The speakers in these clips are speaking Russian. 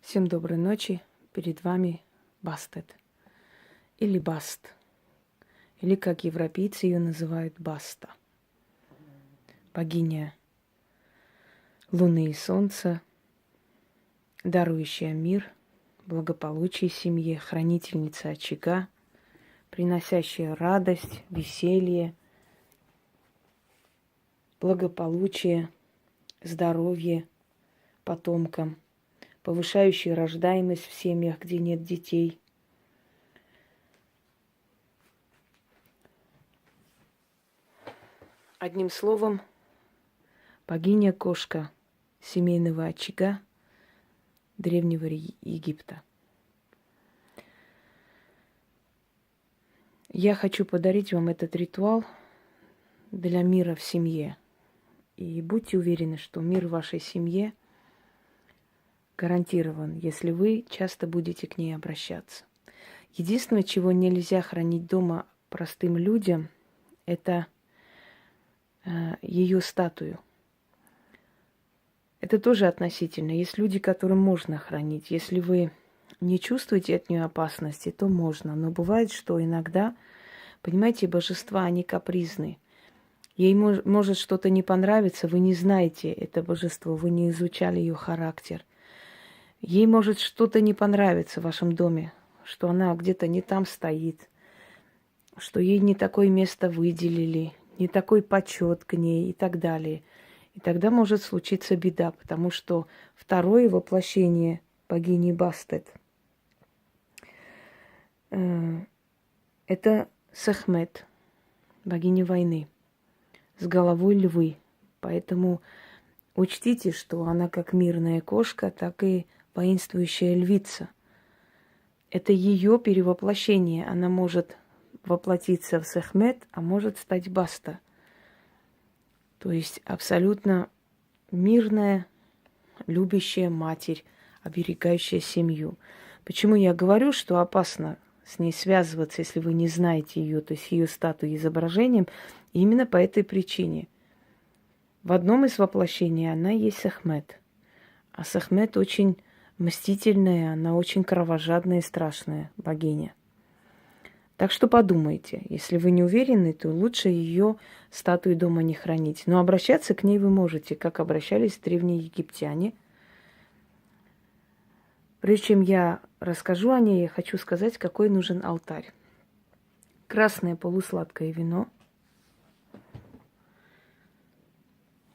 Всем доброй ночи. Перед вами Бастет. Или Баст. Или, как европейцы ее называют, Баста. Богиня Луны и Солнца, дарующая мир, благополучие семье, хранительница очага, приносящая радость, веселье, благополучие, здоровье потомкам, повышающая рождаемость в семьях, где нет детей. Одним словом, богиня-кошка семейного очага Древнего Египта. Я хочу подарить вам этот ритуал для мира в семье. И будьте уверены, что мир в вашей семье гарантирован, если вы часто будете к ней обращаться. Единственное, чего нельзя хранить дома простым людям, это ее статую. Это тоже относительно. Есть люди, которым можно хранить. Если вы не чувствуете от нее опасности, то можно. Но бывает, что иногда, понимаете, божества, они капризны. Ей может что-то не понравиться, вы не знаете это божество, вы не изучали ее характер. Ей может что-то не понравиться в вашем доме, что она где-то не там стоит, что ей не такое место выделили, не такой почет к ней и так далее. И тогда может случиться беда, потому что второе воплощение богини Бастет это Сехмет, богиня войны, с головой львы. Поэтому учтите, что она как мирная кошка, так и воинствующая львица. Это ее перевоплощение. Она может воплотиться в Сехмет, а может стать Баста. То есть абсолютно мирная, любящая матерь, оберегающая семью. Почему я говорю, что опасно с ней связываться, если вы не знаете ее, то есть ее статую изображением, именно по этой причине. В одном из воплощений она есть Сехмет. А Сехмет очень мстительная, она очень кровожадная и страшная богиня. Так что подумайте, если вы не уверены, то лучше ее статую дома не хранить. Но обращаться к ней вы можете, как обращались древние египтяне. Прежде чем я расскажу о ней, я хочу сказать, какой нужен алтарь. Красное полусладкое вино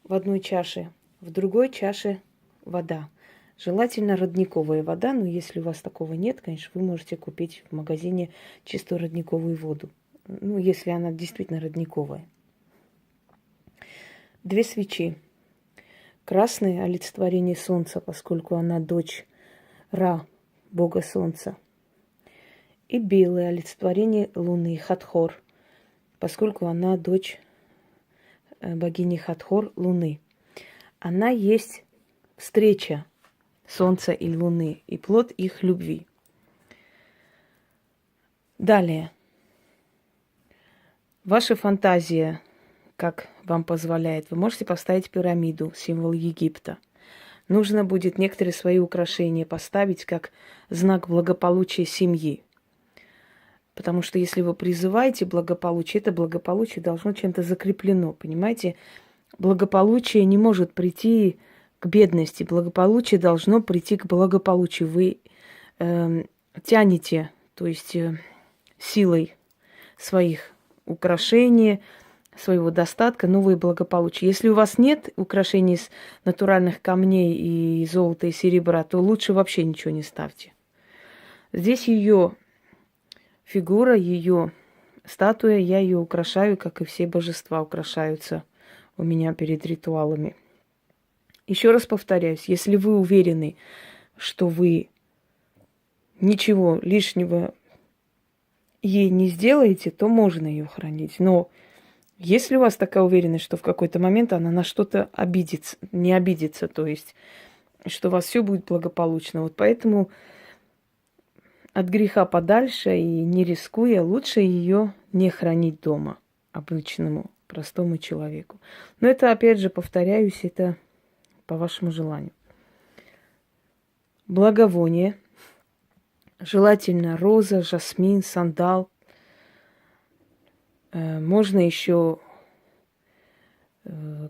в одной чаше, в другой чаше вода. Желательно родниковая вода, но если у вас такого нет, конечно, вы можете купить в магазине чистую родниковую воду. Ну, если она действительно родниковая. 2 свечи. Красное – олицетворение солнца, поскольку она дочь Ра, бога солнца. И белое – олицетворение луны, Хатхор, поскольку она дочь богини Хатхор, луны. Она есть встреча Солнца и Луны, и плод их любви. Далее. Ваша фантазия, как вам позволяет, вы можете поставить пирамиду, символ Египта. Нужно будет некоторые свои украшения поставить как знак благополучия семьи. Потому что если вы призываете благополучие, это благополучие должно чем-то закреплено, понимаете? Благополучие не может прийти к бедности, благополучие должно прийти к благополучию. Вы тянете, то есть силой своих украшений, своего достатка, новые благополучия. Если у вас нет украшений из натуральных камней и золота и серебра, то лучше вообще ничего не ставьте. Здесь ее фигура, ее статуя, я ее украшаю, как и все божества украшаются у меня перед ритуалами. Еще раз повторяюсь, если вы уверены, что вы ничего лишнего ей не сделаете, то можно ее хранить. Но если у вас такая уверенность, что в какой-то момент она на что-то обидится, не обидится, то есть, что у вас все будет благополучно. Вот поэтому от греха подальше и не рискуя, лучше ее не хранить дома обычному, простому человеку. Но это, опять же, повторяюсь, это по вашему желанию. благовоние, желательно роза, жасмин, сандал. Можно еще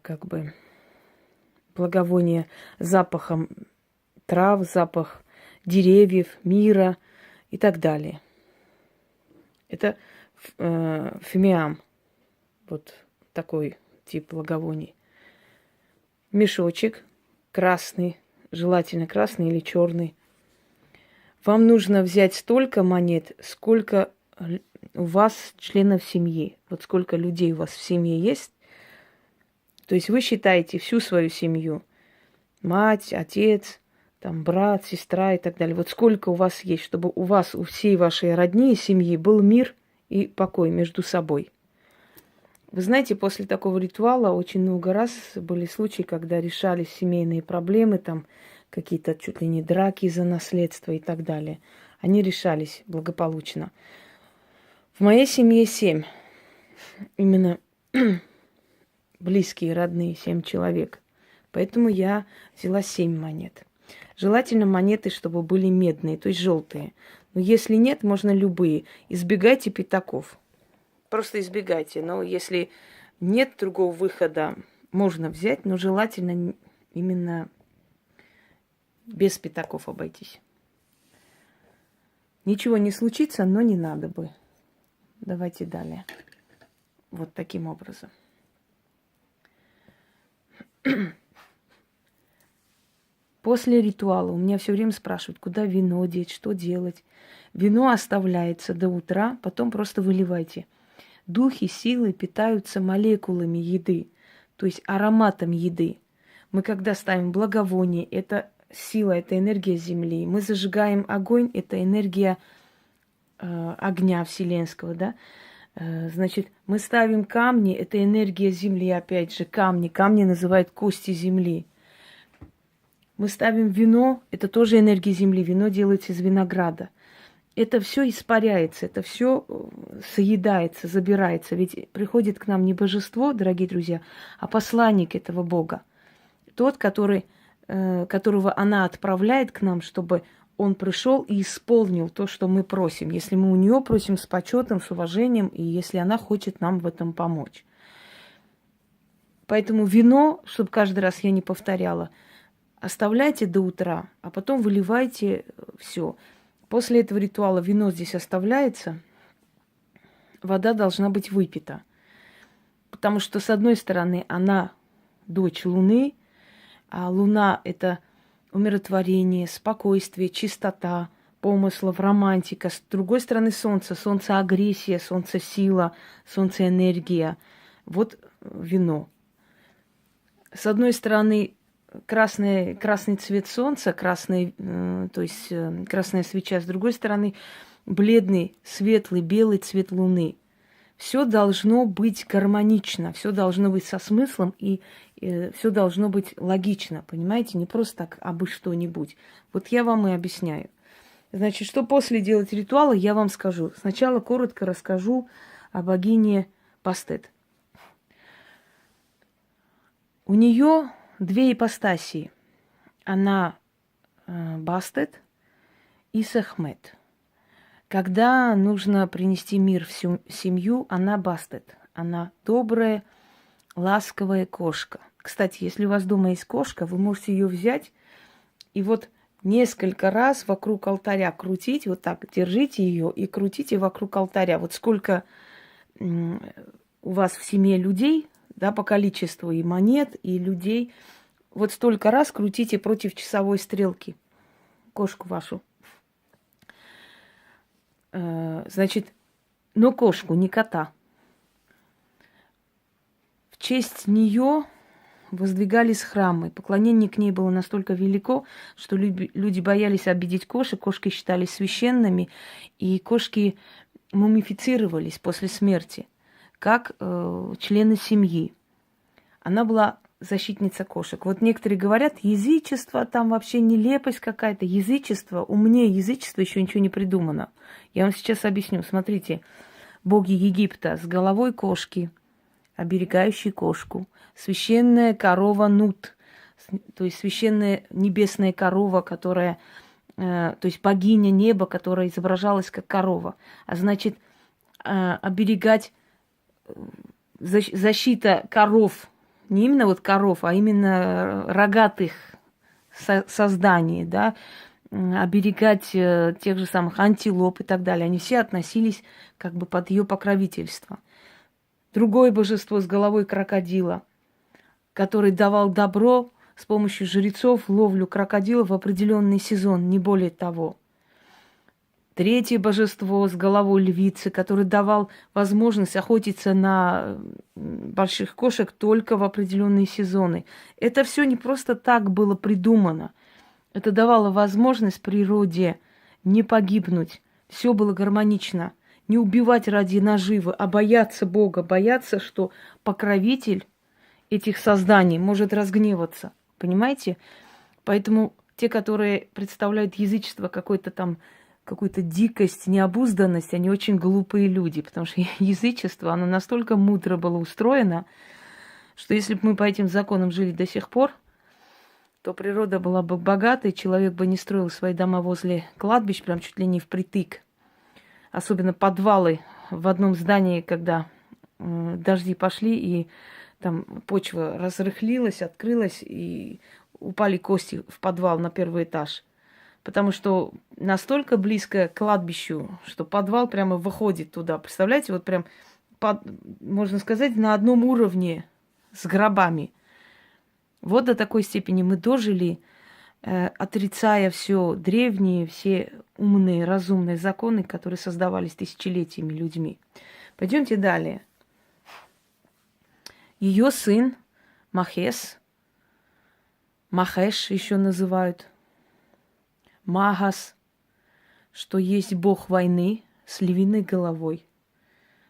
как бы благовоние с запахом трав, запах деревьев, мира и так далее. Это фимиам, вот такой тип благовоний. Мешочек красный, желательно красный или черный. Вам нужно взять столько монет, сколько у вас членов семьи. Вот сколько людей у вас в семье есть. То есть вы считаете всю свою семью. Мать, отец, там, брат, сестра и так далее. Вот сколько у вас есть, чтобы у вас, у всей вашей родни и семьи был мир и покой между собой. Вы знаете, после такого ритуала очень много раз были случаи, когда решались семейные проблемы, там какие-то чуть ли не драки из-за наследства и так далее. Они решались благополучно. В моей семье 7. Именно близкие, родные, 7 человек. Поэтому я взяла 7 монет. Желательно монеты, чтобы были медные, то есть желтые. Но если нет, можно любые. Избегайте пятаков. Просто избегайте. Но если нет другого выхода, можно взять, но желательно именно без пятаков обойтись. Ничего не случится, но не надо бы. Давайте далее. Вот таким образом. После ритуала у меня все время спрашивают, куда вино деть, что делать. Вино оставляется до утра, потом просто выливайте. Духи, силы питаются молекулами еды, то есть ароматом еды. Мы когда ставим благовоние, это сила, это энергия Земли. Мы зажигаем огонь, это энергия огня вселенского, да. Значит, мы ставим камни, это энергия Земли, опять же, камни. Камни называют кости Земли. Мы ставим вино, это тоже энергия Земли. Вино делается из винограда. Это все испаряется, это все соедается, забирается. Ведь приходит к нам не божество, дорогие друзья, а посланник этого Бога. Тот, которого она отправляет к нам, чтобы он пришел и исполнил то, что мы просим. Если мы у нее просим с почетом, с уважением, и если она хочет нам в этом помочь. Поэтому вино, чтобы каждый раз я не повторяла, оставляйте до утра, а потом выливайте все. После этого ритуала вино здесь оставляется, вода должна быть выпита. Потому что, с одной стороны, она дочь Луны, а Луна – это умиротворение, спокойствие, чистота, помыслов, романтика. С другой стороны, Солнце. Солнце – агрессия, Солнце – сила, Солнце – энергия. Вот вино. С одной стороны, красный цвет солнца, то есть красная свеча. С другой стороны, бледный, светлый, белый цвет луны. Все должно быть гармонично, все должно быть со смыслом и все должно быть логично, понимаете? Не просто так, абы что-нибудь. Вот я вам и объясняю. Значит, что после делать ритуала, я вам скажу. Сначала коротко расскажу о богине Бастет. У нее 2 ипостаси. Она Бастет и Сехмет. Когда нужно принести мир в семью, она Бастет. Она добрая, ласковая кошка. Кстати, если у вас дома есть кошка, вы можете ее взять и вот несколько раз вокруг алтаря крутить. Вот так держите ее и крутите вокруг алтаря. Вот сколько у вас в семье людей, да, по количеству и монет, и людей, вот столько раз крутите против часовой стрелки кошку вашу. Значит, но кошку, не кота. В честь нее воздвигались храмы. Поклонение к ней было настолько велико, что люди боялись обидеть кошек. Кошки считались священными, и кошки мумифицировались после смерти, как члены семьи. Она была защитница кошек. Вот некоторые говорят, язычество, там вообще нелепость какая-то. Язычество, умнее язычества еще ничего не придумано. Я вам сейчас объясню. Смотрите, боги Египта с головой кошки, оберегающей кошку. Священная корова Нут то есть священная небесная корова, которая, то есть богиня неба, которая изображалась как корова. А значит, оберегать защита коров, не именно вот коров, а именно рогатых созданий, да, оберегать тех же самых антилоп и так далее. Они все относились как бы под ее покровительство. Другое божество с головой крокодила, который давал добро с помощью жрецов в ловлю крокодилов в определенный сезон, не более того. Третье божество с головой львицы, который давал возможность охотиться на больших кошек только в определенные сезоны. Это все не просто так было придумано. Это давало возможность природе не погибнуть. Все было гармонично. Не убивать ради наживы, а бояться Бога, бояться, что покровитель этих созданий может разгневаться. Понимаете? Поэтому те, которые представляют язычество какой-то там, какую-то дикость, необузданность, они очень глупые люди, потому что язычество, оно настолько мудро было устроено, что если бы мы по этим законам жили до сих пор, то природа была бы богатой, человек бы не строил свои дома возле кладбищ, прям чуть ли не впритык. Особенно подвалы в одном здании, когда дожди пошли, и там почва разрыхлилась, открылась, и упали кости в подвал на первый этаж. Потому что настолько близко к кладбищу, что подвал прямо выходит туда. Представляете, вот прям, можно сказать, на одном уровне с гробами. Вот до такой степени мы дожили, отрицая все древние, все умные, разумные законы, которые создавались тысячелетиями людьми. Пойдемте далее. Ее сын Махес, Махеш еще называют, Магас, что есть бог войны с львиной головой.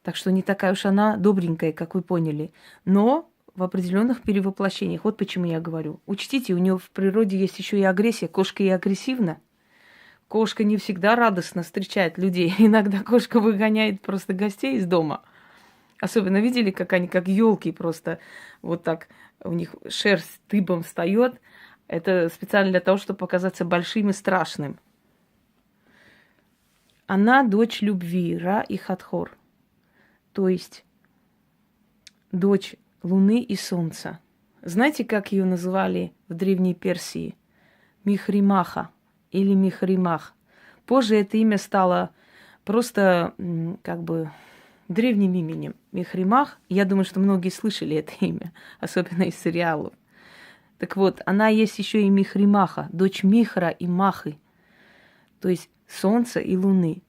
Так что не такая уж она добренькая, как вы поняли. Но в определенных перевоплощениях. Вот почему я говорю. Учтите, у нее в природе есть еще и агрессия. Кошка и агрессивна. Кошка не всегда радостно встречает людей. Иногда кошка выгоняет просто гостей из дома. Особенно видели, как они, как елки, просто вот так у них шерсть дыбом встает. Это специально для того, чтобы показаться большим и страшным. Она дочь любви, Ра и Хатхор. То есть дочь Луны и Солнца. Знаете, как ее называли в Древней Персии? Михримаха или Михримах. Позже это имя стало просто как бы древним именем. Михримах. Я думаю, что многие слышали это имя, особенно из сериалов. Так вот, она есть еще и Михримаха, дочь Михра и Махы, то есть Солнца и Луны.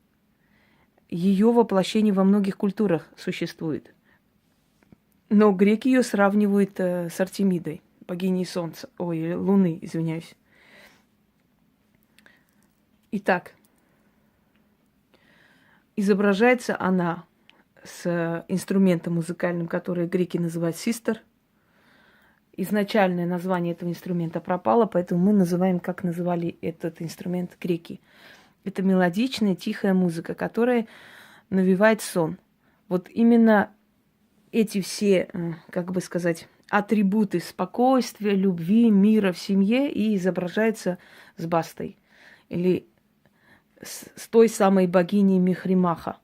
Ее воплощение во многих культурах существует. Но греки ее сравнивают с Артемидой, богиней Солнца, ой, Луны, извиняюсь. Итак, изображается она с инструментом музыкальным, который греки называют систер. Изначальное название этого инструмента пропало, поэтому мы называем, как называли этот инструмент греки. Это мелодичная, тихая музыка, которая навевает сон. Вот именно эти все, как бы сказать, атрибуты спокойствия, любви, мира в семье и изображается с бастой. Или с той самой богиней Михримаха.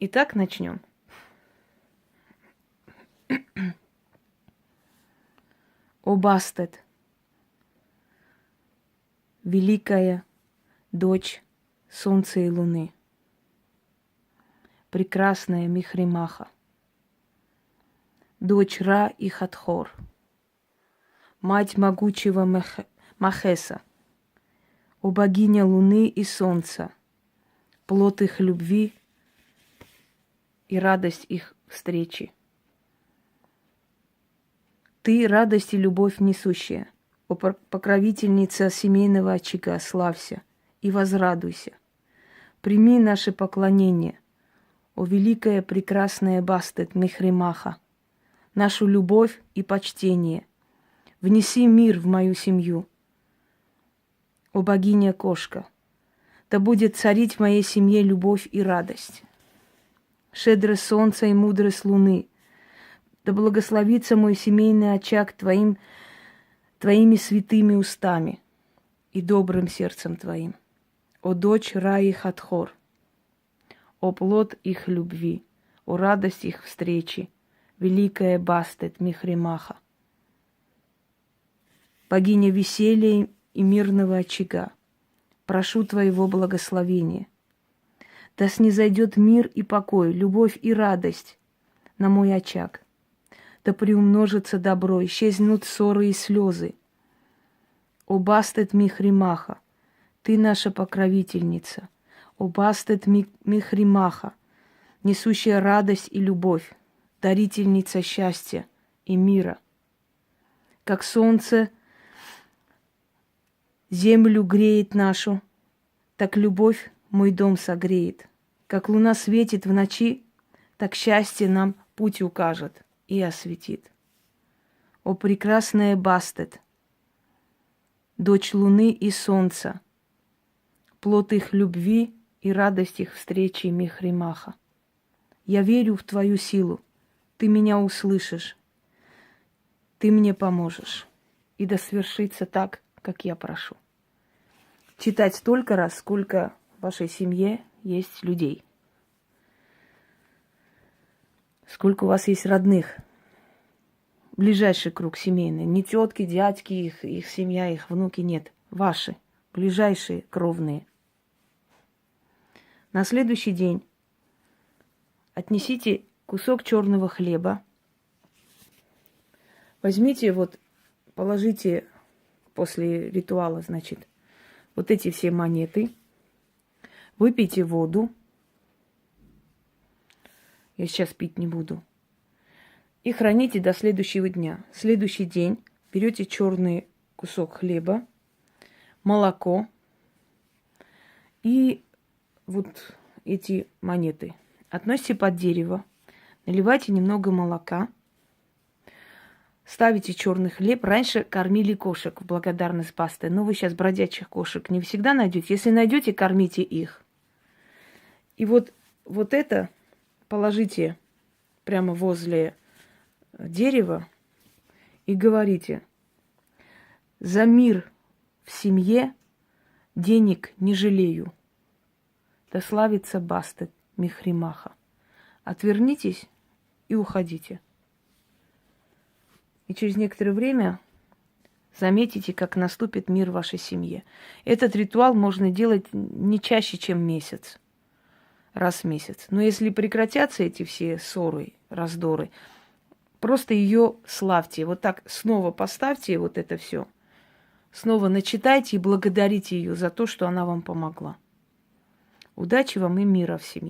Итак, начнем. О Бастет, великая дочь Солнца и Луны, прекрасная Михримаха, дочь Ра и Хатхор, мать могучего Махеса, о богиня Луны и Солнца, плод их любви и радость их встречи. Ты, радость и любовь несущая, о покровительница семейного очага, славься и возрадуйся. Прими наше поклонение, о великая прекрасная Бастет Михримаха, нашу любовь и почтение. Внеси мир в мою семью, о богиня-кошка, да будет царить в моей семье любовь и радость. Щедрость солнца и мудрость луны, Да благословится мой семейный очаг твоими святыми устами и добрым сердцем твоим. О дочь Раи Хатхор, о плод их любви, о радость их встречи, великая Бастет Михримаха, богиня веселья и мирного очага, прошу твоего благословения. Да снизойдет мир и покой, любовь и радость на мой очаг. Да приумножится добро, исчезнут ссоры и слезы. О Бастет Михримаха, ты наша покровительница. О Бастет Михримаха, несущая радость и любовь, дарительница счастья и мира. Как солнце землю греет нашу, так любовь мой дом согреет. Как луна светит в ночи, так счастье нам путь укажет и осветит. О прекрасная Бастет, дочь луны и солнца, плод их любви и радость их встречи Михримаха. Я верю в твою силу, ты меня услышишь, ты мне поможешь, и да свершится так, как я прошу. Читать столько раз, сколько в вашей семье есть людей. Сколько у вас есть родных. Ближайший круг семейный. Не тетки, дядьки, их семья, их внуки, нет. Ваши, ближайшие, кровные. На следующий день отнесите кусок черного хлеба. Возьмите, положите после ритуала, значит, вот эти все монеты. Выпейте воду. Я сейчас пить не буду. И храните до следующего дня. Следующий день берете черный кусок хлеба, молоко и вот эти монеты. Относите под дерево, наливайте немного молока, ставите черный хлеб. Раньше кормили кошек в благодарность Басте, но вы сейчас бродячих кошек не всегда найдете. Если найдете, кормите их. И вот это положите прямо возле дерева и говорите: за мир в семье денег не жалею. Да славится Бастет Михримаха. Отвернитесь и уходите. И через некоторое время заметите, как наступит мир в вашей семье. Этот ритуал можно делать не чаще, чем месяц. Раз в месяц. Но если прекратятся эти все ссоры, раздоры, просто ее славьте. Вот так снова поставьте вот это все. Снова начитайте и благодарите ее за то, что она вам помогла. Удачи вам и мира в семье.